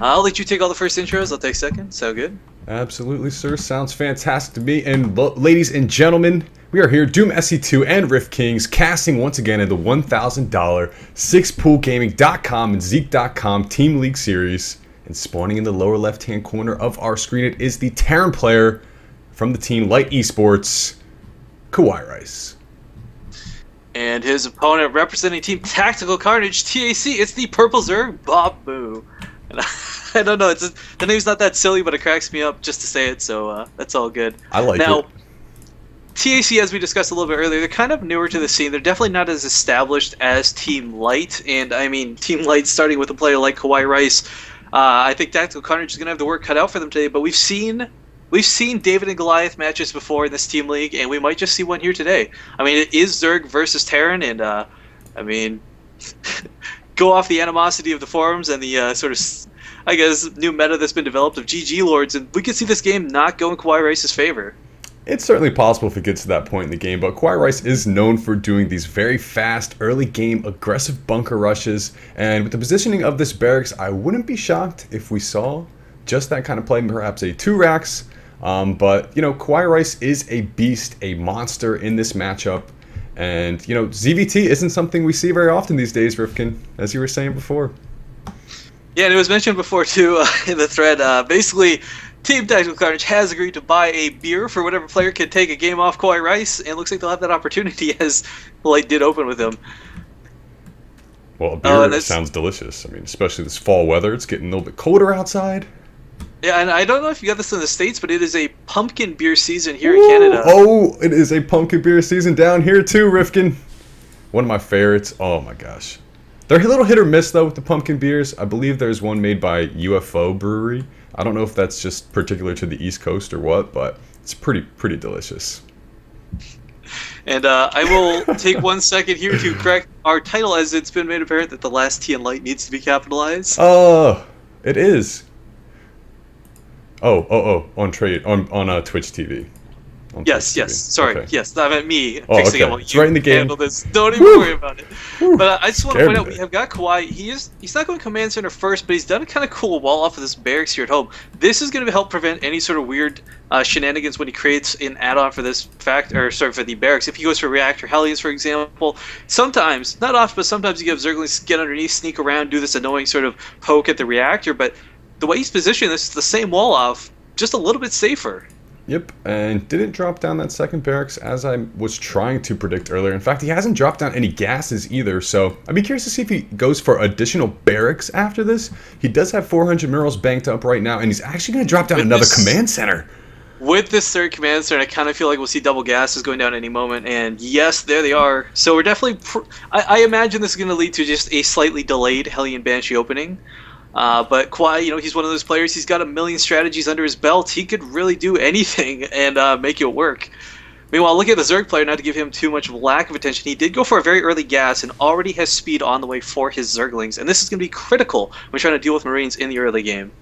I'll let you take all the first intros. I'll take second. Sound good? Absolutely, sir. Sounds fantastic to me. And ladies and gentlemen, we are here, Doom SE2 and Rift Kings, casting once again in the $1,000 6poolgaming.com and Zeke.com Team League Series. And spawning in the lower left-hand corner of our screen, it is the Terran player from the team Light Esports, Kawhi Rice. And his opponent, representing Team Tactical Carnage, TAC, it's the Purple Zerg, Bob Moo. And I don't know, the name's not that silly, but it cracks me up just to say it, so that's all good. I like it. Now, TAC, as we discussed a little bit earlier, they're kind of newer to the scene. They're definitely not as established as Team Light, and I mean, Team Light starting with a player like Kawhi Rice. I think Tactical Carnage is going to have the work cut out for them today, but we've seen David and Goliath matches before in this team league, and we might just see one here today. I mean, it is Zerg versus Terran, and I mean, go off the animosity of the forums and the sort of, I guess, new meta that's been developed of GG Lords, and we could see this game not go in Kawhi Rice's favor. It's certainly possible if it gets to that point in the game, but Kawhi Rice is known for doing these very fast, early game, aggressive bunker rushes, and with the positioning of this barracks, I wouldn't be shocked if we saw just that kind of play, perhaps a 2 racks, but, you know, Kawhi Rice is a beast, a monster in this matchup, and, you know, ZVT isn't something we see very often these days, Rifkin, as you were saying before. Yeah, and it was mentioned before, too, in the thread, basically, Team Tactical Carnage has agreed to buy a beer for whatever player can take a game off Kawhi Rice, and it looks like they'll have that opportunity as Light did open with him. Well, a beer sounds delicious. I mean, especially this fall weather. It's getting a little bit colder outside. Yeah, and I don't know if you got this in the States, but it is a pumpkin beer season here in Canada. Oh, it is a pumpkin beer season down here too, Rifkin. One of my favorites. Oh my gosh. They're a little hit or miss, though, with the pumpkin beers. I believe there's one made by UFO Brewery. I don't know if that's just particular to the East Coast or what, but it's pretty delicious. And I will take 1 second here to correct our title, as it's been made apparent that the last T in Light needs to be capitalized. Oh, it is. Oh, on Twitch TV. Yes. Sorry. Okay. Yes, I meant me Oh, fixing okay. it while It's you right in the game. handle this. Don't even worry about it. But I just want to point out, me. we have got Kawhi. He's not going command center first, but he's done a kind of cool wall off of this barracks here at home. This is going to help prevent any sort of weird shenanigans when he creates an add-on for this for the barracks. If he goes for reactor Hellions, for example, sometimes, not often, but sometimes you have Zerglings get underneath, sneak around, do this annoying sort of poke at the reactor. But the way he's positioned, this is the same wall off, just a little bit safer. Yep, and didn't drop down that second barracks as I was trying to predict earlier. In fact, he hasn't dropped down any gases either, so I'd be curious to see if he goes for additional barracks after this. He does have 400 minerals banked up right now, and he's actually going to drop down another command center. With this third command center, I kind of feel like we'll see double gases going down any moment, and yes, there they are. So we're definitely, I imagine this is going to lead to just a slightly delayed Hellion Banshee opening. But Kawhi, you know, he's one of those players, he's got a million strategies under his belt. He could really do anything and make it work. Meanwhile, look at the Zerg player, not to give him too much of a lack of attention. He did go for a very early gas and already has speed on the way for his Zerglings. And this is going to be critical when trying to deal with Marines in the early game.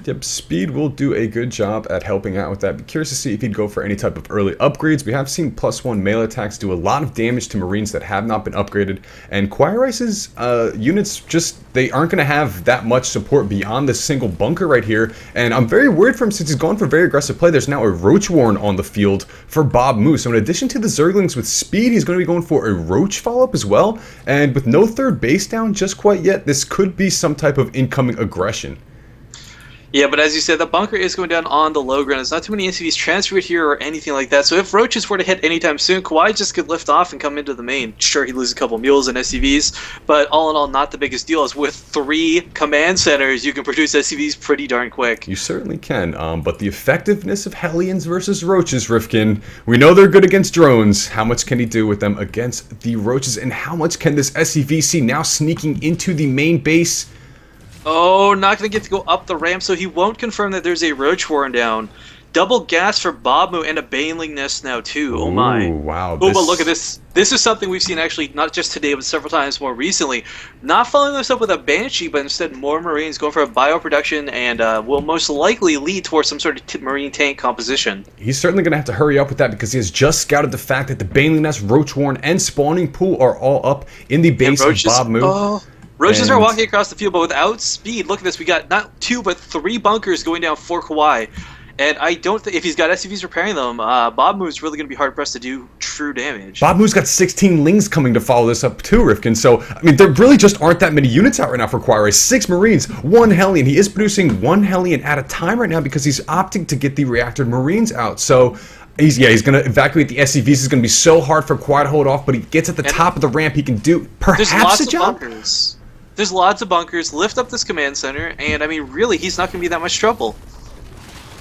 Yep, speed will do a good job at helping out with that. Be curious to see if he'd go for any type of early upgrades. We have seen +1 melee attacks do a lot of damage to Marines that have not been upgraded. And Kawhi Rice's units they aren't going to have that much support beyond this single bunker right here. And I'm very worried for him since he's gone for very aggressive play. There's now a Roach Warren on the field for Bob Moo. So in addition to the Zerglings with speed, he's going to be going for a Roach follow-up as well. And with no third base down just quite yet, this could be some type of incoming aggression. Yeah, but as you said, the bunker is going down on the low ground. There's not too many NCVs transferred here or anything like that. So if Roaches were to hit anytime soon, Kawhi just could lift off and come into the main. Sure, he'd lose a couple mules and SCVs, but all in all, not the biggest deal. As with 3 command centers, you can produce SCVs pretty darn quick. You certainly can, but the effectiveness of Hellions versus Roaches, Rifkin, we know they're good against drones. How much can he do with them against the Roaches, and how much can this SCV see now sneaking into the main base? Oh, not going to get to go up the ramp, so he won't confirm that there's a Roach Warren down. Double gas for Bob Moo and a Baneling Nest now, too. Oh, my. Ooh, wow. Oh, but look at this. This is something we've seen actually not just today, but several times more recently. Not following this up with a Banshee, but instead more Marines going for a bioproduction and will most likely lead towards some sort of Marine tank composition. He's certainly going to have to hurry up with that because he has just scouted the fact that the Baneling Nest, Roach Warren, and Spawning Pool are all up in the base of Bob Moo. Oh. Roaches are And walking across the field, but without speed. Look at this. We got not 2, but 3 bunkers going down for Kawhi. And I don't think, if he's got SUVs repairing them, Bob Moo's really going to be hard-pressed to do true damage. Bob Moo's got 16 Lings coming to follow this up too, Rifkin. So, I mean, there really just aren't that many units out right now for Kawhi Rice. 6 Marines, 1 Hellion. He is producing 1 Hellion at a time right now because he's opting to get the reactored Marines out. So, he's going to evacuate the SCVs. It's going to be so hard for Kawhi to hold off, but he gets at the top of the ramp. He can do perhaps a job. There's lots of bunkers. Lift up this command center, and I mean, really, he's not going to be that much trouble.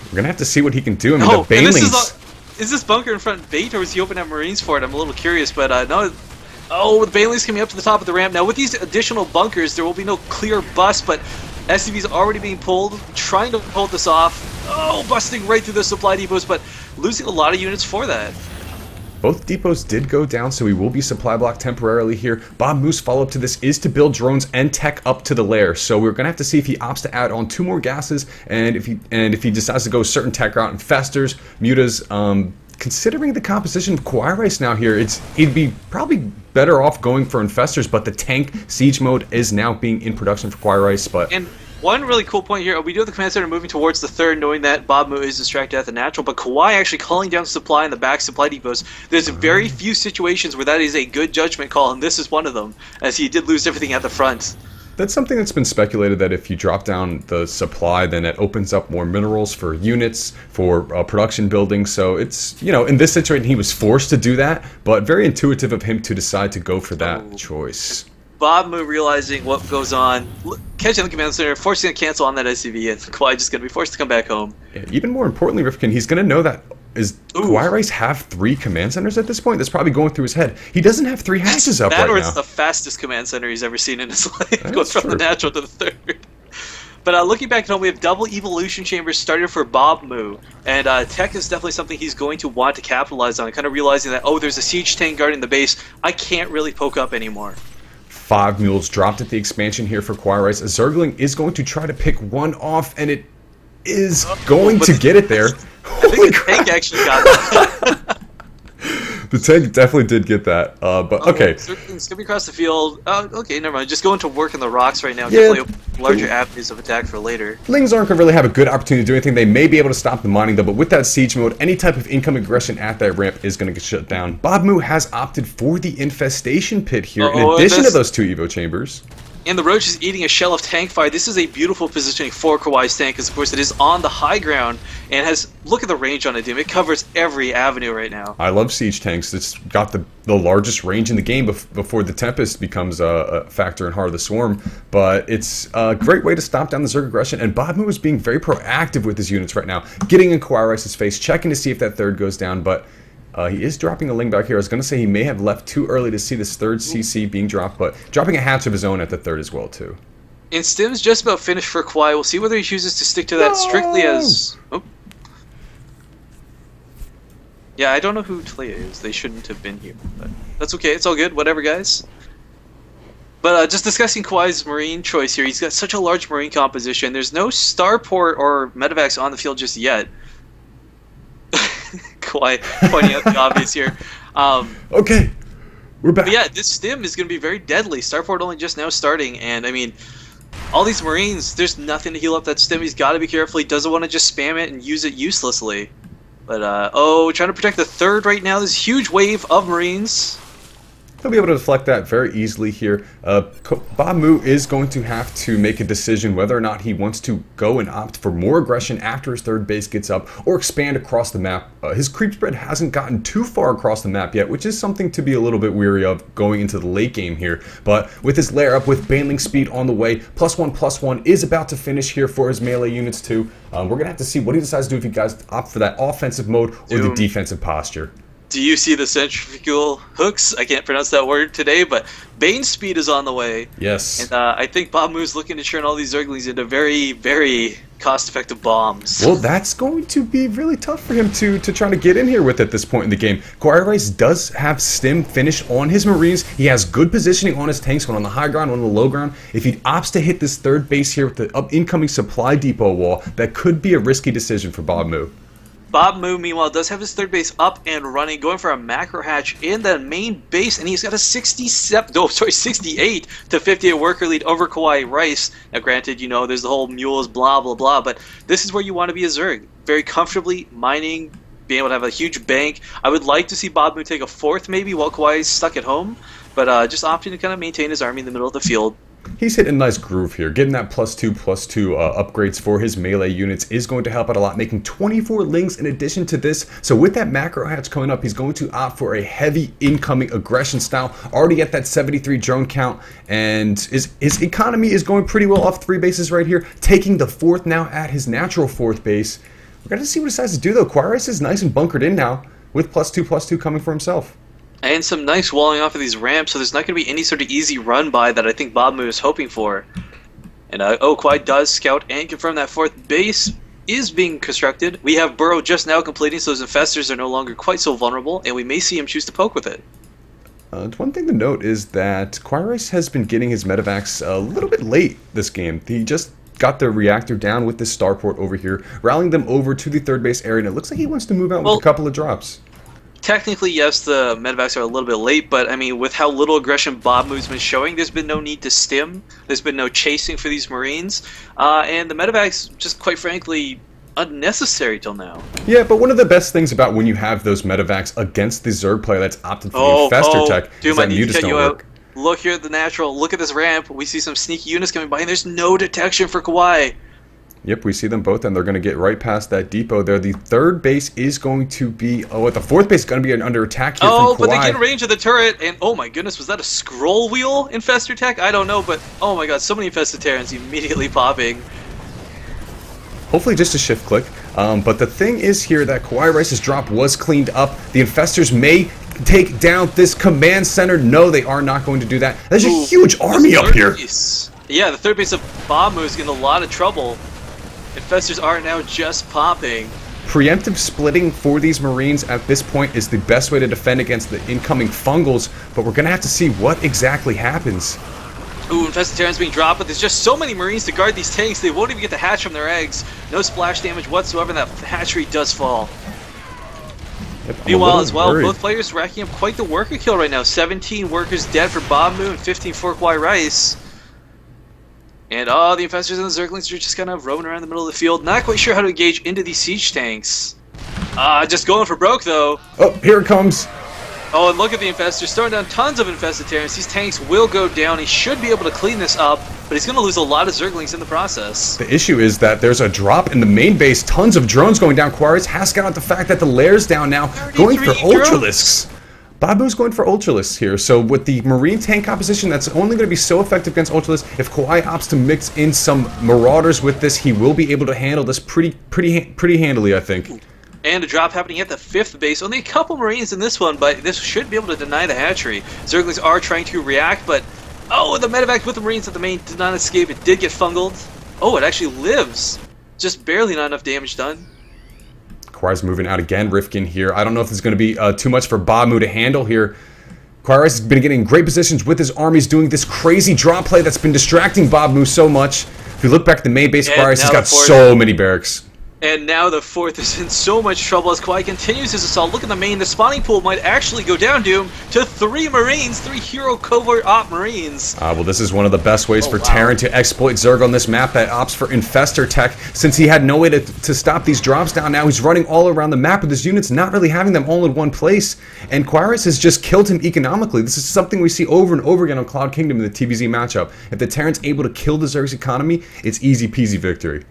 We're going to have to see what he can do. I mean, the Banelings... Is this bunker in front bait, or is he opening up Marines for it? I'm a little curious, but no. Oh, the Banelings coming up to the top of the ramp. Now, with these additional bunkers, there will be no clear bust, but SCV's already being pulled, trying to hold this off. Oh, busting right through the supply depots, but losing a lot of units for that. Both depots did go down, so he will be supply blocked temporarily here. Bob Moo's follow-up to this is to build drones and tech up to the lair. So we're going to have to see if he opts to add on 2 more gases, and if he decides to go a certain tech route and festers, mutas. Considering the composition of Kawhi Rice now here, he'd be probably better off going for infestors, but the tank siege mode is now being in production for Kawhi Rice. But one really cool point here, we do have the command center moving towards the 3rd, knowing that Bob Moo is distracted at the natural, but Kawhi actually calling down supply in the back supply depots. There's very few situations where that is a good judgment call, and this is one of them, as he did lose everything at the front. That's something that's been speculated, that if you drop down the supply, then it opens up more minerals for units, for production buildings. So it's, in this situation, he was forced to do that, but very intuitive of him to decide to go for that choice. Bob Moo realizing what goes on, catching the command center, forcing to cancel on that SCV, and Kawhi just going to be forced to come back home. Yeah, even more importantly, Rifkin, he's going to know that Kawhi Rice have 3 command centers at this point? That's probably going through his head. He doesn't have 3 hatches up right now. That or it's the fastest command center he's ever seen in his life. Goes from the natural to the 3rd. But looking back at home, we have double evolution chambers started for Bob Moo. And tech is definitely something he's going to want to capitalize on, kind of realizing that, there's a siege tank guarding the base. I can't really poke up anymore. 5 mules dropped at the expansion here for Kawhi Rice. A Zergling is going to try to pick one off, and it is going to get it there. I think the tank actually got it. The tank definitely did get that, but okay. It's going to be across the field. Okay, never mind. Just going to work in the rocks right now. Definitely open larger avenues of attack for later. Lings aren't going to really have a good opportunity to do anything. They may be able to stop the mining, though, but with that siege mode, any type of incoming aggression at that ramp is going to get shut down. Bob Moo has opted for the infestation pit here, in addition to those 2 Evo chambers. And the Roach is eating a shell of tank fire. This is a beautiful positioning for Kawhi's tank, because of course it is on the high ground and has, look at the range on it, Doom. It covers every avenue right now. I love siege tanks. It's got the largest range in the game before the Tempest becomes a factor in Heart of the Swarm. But it's a great way to stop down the Zerg aggression, and Bob Moo is being very proactive with his units right now, getting in Kawhi Rice's face, checking to see if that 3rd goes down, but he is dropping a Ling back here. I was going to say he may have left too early to see this 3rd CC being dropped, but dropping a hatch of his own at the 3rd as well, too. And Stim's just about finished for Kawhi. We'll see whether he chooses to stick to that strictly as... Oh. Yeah, I don't know who Talia is. They shouldn't have been here, but that's okay. It's all good. Whatever, guys. But just discussing Kawhi's Marine choice here. He's got such a large Marine composition. There's no Starport or Medevacs on the field just yet. Kawhi pointing out the obvious here. Okay, we're back. But yeah, this stim is going to be very deadly. Starport only just now starting, and I mean, all these Marines, there's nothing to heal up that stim. He's got to be careful. He doesn't want to just spam it and use it uselessly. But, trying to protect the 3rd right now. This huge wave of Marines. He'll be able to deflect that very easily here. Bob Moo is going to have to make a decision whether or not he wants to go and opt for more aggression after his 3rd base gets up, or expand across the map. His creep spread hasn't gotten too far across the map yet, which is something to be a little bit weary of going into the late game here. But with his lair up, with Baneling speed on the way, +1/+1 is about to finish here for his melee units too. We're going to have to see what he decides to do, if he guys opt for that offensive mode or the defensive posture. Do you see the centrifugal hooks? I can't pronounce that word today, but Bane speed is on the way. Yes. And I think Bob Moo's looking to turn all these Zerglings into very, very cost-effective bombs. Well, that's going to be really tough for him to try to get in here with at this point in the game. Kawhi Rice does have stim finished on his Marines. He has good positioning on his tanks, one on the high ground, one on the low ground. If he opts to hit this 3rd base here with the incoming supply depot wall, that could be a risky decision for Bob Moo. Bob Moo, meanwhile, does have his third base up and running, going for a macro hatch in the main base, and he's got a 68 to 58 worker lead over Kawhi Rice. Now, granted, you know, there's the whole mules, blah, blah, blah, but this is where you want to be a Zerg. Very comfortably mining, being able to have a huge bank. I would like to see Bob Moo take a fourth, maybe, while Kawhi's stuck at home, but just opting to kind of maintain his army in the middle of the field. He's hitting a nice groove here. Getting that +2/+2 upgrades for his melee units is going to help out a lot, making 24 lings in addition to this. So with that macro hatch coming up, he's going to opt for a heavy incoming aggression style. Already at that 73 drone count, and his economy is going pretty well off 3 bases right here. Taking the 4th now at his natural 4th base. We're going to see what he decides to do, though. Kawhi Rice is nice and bunkered in now with +2/+2 coming for himself. And some nice walling off of these ramps, so there's not going to be any sort of easy run by that I think Bob Moo is hoping for. And Kawhi does scout and confirm that 4th base is being constructed. We have Burrow just now completing, so those infestors are no longer quite so vulnerable, and we may see him choose to poke with it. One thing to note is that Kawhi Rice has been getting his medevacs a little bit late this game. He just got the reactor down with this starport over here, rallying them over to the 3rd base area, and it looks like he wants to move out with a couple of drops. Technically, yes, the medevacs are a little bit late, but I mean, with how little aggression Bob Moo's been showing, there's been no need to stim. There's been no chasing for these Marines, and the medevacs, just quite frankly, unnecessary till now. Yeah, but one of the best things about when you have those medevacs against the Zerg player that's opted for the Infestor tech is that mutas don't work. Look here at the natural. Look at this ramp. We see some sneaky units coming by, and there's no detection for Kawhi. Yep, we see them both, and they're going to get right past that depot there. The 3rd base is going to be... Oh, the 4th base is going to be under attack here from Kawhi. But they get in range of the turret, and oh my goodness, was that a scroll wheel Infestor tech? I don't know, but oh my god, so many Infested Terrans immediately popping. Hopefully just a shift click. But the thing is here that Kawhi Rice's drop was cleaned up. The Infestors may take down this command center. No, they are not going to do that. There's a huge army up here. Yeah, the 3rd base of Bob Moo is getting a lot of trouble. Infestors are now just popping. Preemptive splitting for these Marines at this point is the best way to defend against the incoming fungals, but we're going to have to see what exactly happens. Ooh, Infested Terrans being dropped, but there's just so many Marines to guard these tanks, they won't even get to hatch from their eggs. No splash damage whatsoever, and that hatchery does fall. Yep, Meanwhile, as well, both players racking up quite the worker kill right now. 17 workers dead for Bob Moo and 15 for Kawhi Rice. And the Infestors and the Zerglings are just kind of roaming around the middle of the field. Not quite sure how to engage into these siege tanks. Just going for broke, though. Oh, here it comes. Oh, and look at the Infestors throwing down tons of Infested Terrans. These tanks will go down. He should be able to clean this up, but he's going to lose a lot of Zerglings in the process. The issue is that there's a drop in the main base. Tons of drones going down. Quaritz has got out the fact that the Lair's down now. Going for Ultralisks. Bob Moo's going for Ultralisks here, so with the Marine tank composition, that's only going to be so effective against Ultralisks. If Kawhi opts to mix in some Marauders with this, he will be able to handle this pretty handily, I think. And a drop happening at the 5th base. Only a couple Marines in this one, but this should be able to deny the hatchery. Zerglings are trying to react, but the medevac with the Marines at the main did not escape. It did get fungled. Oh, it actually lives. Just barely not enough damage done. Kawhi's moving out again. Rifkin here. I don't know if this is going to be too much for Bob Moo to handle here. Kawhi Rice has been getting great positions with his armies, doing this crazy drop play that's been distracting Bob Moo so much. If you look back at the main base, Kawhi Rice has got so many barracks. And now the 4th is in so much trouble as Kawhi continues his assault. Look at the main. The spawning pool might actually go down, Doom, to 3 Marines, 3 hero covert op Marines. Well, this is one of the best ways for Terran to exploit Zerg on this map that opts for Infestor tech. Since he had no way to stop these drops down, now he's running all around the map with his units, not really having them all in one place. And Kawhi Rice has just killed him economically. This is something we see over and over again on Cloud Kingdom in the TVZ matchup. If the Terran's able to kill the Zerg's economy, it's easy peasy victory.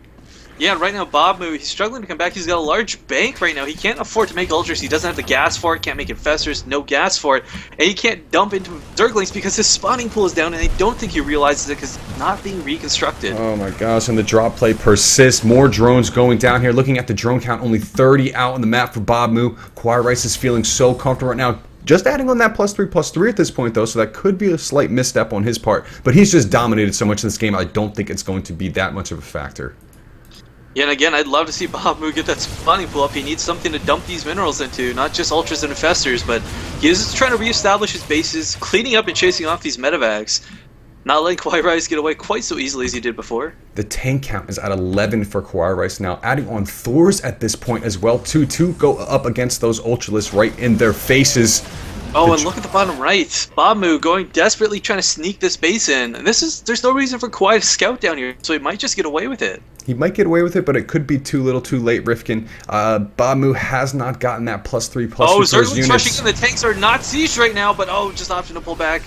Yeah, right now Bob Moo, he's struggling to come back. He's got a large bank right now. He can't afford to make Ultras. He doesn't have the gas for it, can't make Infestors, no gas for it. And he can't dump into Zerglings because his spawning pool is down, and I don't think he realizes it because it's not being reconstructed. Oh my gosh, and the drop play persists. More drones going down here. Looking at the drone count, only 30 out on the map for Bob Moo. Kawhi Rice is feeling so comfortable right now. Just adding on that +3/+3 at this point, though, so that could be a slight misstep on his part. But he's just dominated so much in this game, I don't think it's going to be that much of a factor. Yeah, and again, I'd love to see Bob Moo get that spawning pool up. He needs something to dump these minerals into, not just Ultras and Infestors, but he is just trying to reestablish his bases, cleaning up and chasing off these medevacs. Not letting Kawhi Rice get away quite so easily as he did before. The tank count is at 11 for Kawhi Rice now, adding on Thors at this point as well, too, to go up against those Ultralists right in their faces. Oh, and look at the bottom right. Bamu going desperately trying to sneak this base in. And there's no reason for Kawhi to scout down here, so he might just get away with it. He might get away with it, but it could be too little too late, Rifkin. Bamu has not gotten that +3/+3 for his Zergling's rushing units. in. The tanks are not sieged right now, but just option to pull back.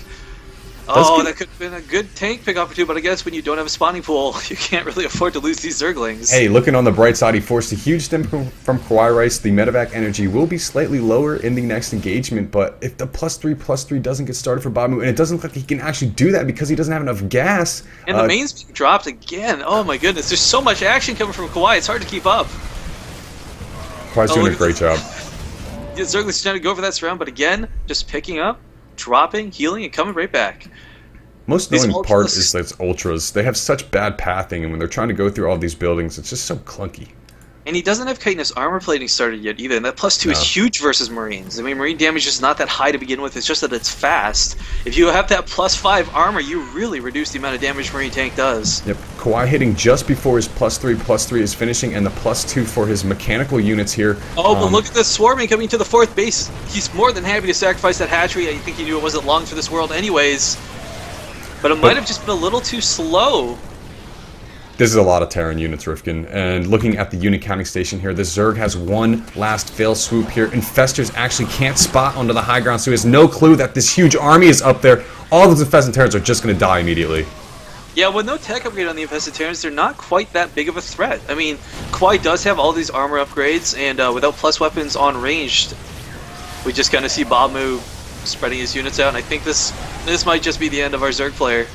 Oh, that could have been a good tank pick off or two, but I guess when you don't have a spawning pool, you can't really afford to lose these Zerglings. Hey, looking on the bright side, he forced a huge stim from Kawhi Rice. The medevac energy will be slightly lower in the next engagement, but if the +3/+3 doesn't get started for Bamu, and it doesn't look like he can actually do that because he doesn't have enough gas. And the main's being dropped again. Oh my goodness, there's so much action coming from Kawhi, it's hard to keep up. Kawhi's doing a great job. Yeah, Zergling's trying to go for that surround, but again, just picking up, dropping, healing, and coming right back. Most annoying part is those Ultras. They have such bad pathing, and when they're trying to go through all these buildings, it's just so clunky. And he doesn't have chitinous armor plating started yet either, and that +2 is huge versus Marines. I mean, Marine damage is not that high to begin with, it's just that it's fast. If you have that +5 armor, you really reduce the amount of damage Marine tank does. Yep, Kawhi hitting just before his +3/+3 is finishing, and the +2 for his mechanical units here. Oh, but look at the swarming coming to the 4th base. He's more than happy to sacrifice that hatchery. I think he knew it wasn't long for this world anyways. But it might have just been a little too slow. This is a lot of Terran units, Rifkin. And looking at the unit counting station here, the Zerg has one last fail swoop here. Infestors actually can't spot onto the high ground, so he has no clue that this huge army is up there. All those Infested Terrans are just going to die immediately. Yeah, with no tech upgrade on the Infested Terrans, they're not quite that big of a threat. I mean, Kawhi does have all these armor upgrades, and without plus weapons on ranged, we just kind of see Bamu spreading his units out, and I think this might just be the end of our Zerg player.